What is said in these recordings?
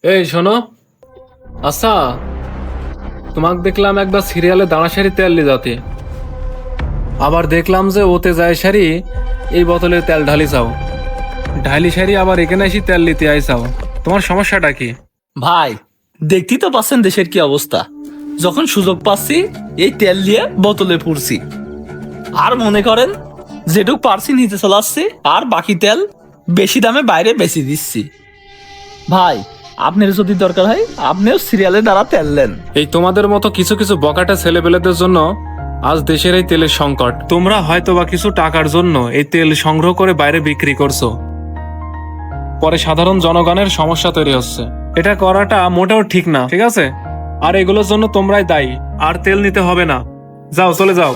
এই শোনো, আচ্ছা, তোমাকে দেখলাম একবার সিরিয়ালে দাঁড়া সারি তেল নিয়ে যাতে, আবার দেখলাম যে ওতে যায় সারি এই বোতলে তেল ঢালি চাও, ঢালি সারি আবার এখানে এসে তেল নিতে আইসাও। তোমার সমস্যাটা কি? ভাই, দেখতেই তো পাচ্ছেন দেশের কি অবস্থা। যখন সুযোগ পাচ্ছি এই তেল দিয়ে বোতলে পুরছি, আর মনে করেন যেটুক পারছি নিতে চলে আসছি, আর বাকি তেল বেশি দামে বাইরে বেশি দিচ্ছি। ভাই, আপনার যদি দরকার হয় আপনিও সিরিয়ালে দ্বারা তেল নেন। এই তোমাদের মতো কিছু কিছু বকাটা ছেলেপেলেদের জন্য আজ দেশের এই তেলের সংকট। তোমরা হয়তো বা কিছু টাকার জন্য এই তেল সংগ্রহ করে বাইরে বিক্রি করছো, পরে সাধারণ জনগণের সমস্যা তৈরি হচ্ছে। এটা করাটা মোটেও ঠিক না, ঠিক আছে? আর এগুলোর জন্য তোমরাই দায়ী। আর তেল নিতে হবে না, যাও চলে যাও।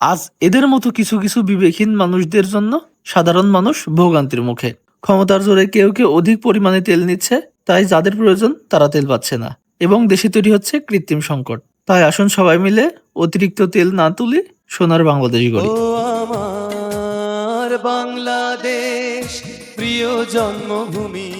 আজ এদের মতো কিছু কিছু বিবেকহীন মানুষদের জন্য সাধারণ মানুষ ভোগান্তির মুখে। ক্ষমতার জোরে কেউ কেউ অধিক পরিমাণে তেল নিচ্ছে, তাই যাদের প্রয়োজন তারা তেল পাচ্ছে না, এবং দেশে তৈরি হচ্ছে কৃত্রিম সংকট। তাই আসুন সবাই মিলে অতিরিক্ত তেল না তুলে সোনার বাংলাদেশ গড়ি। ও আমার বাংলাদেশ, প্রিয় জন্মভূমি।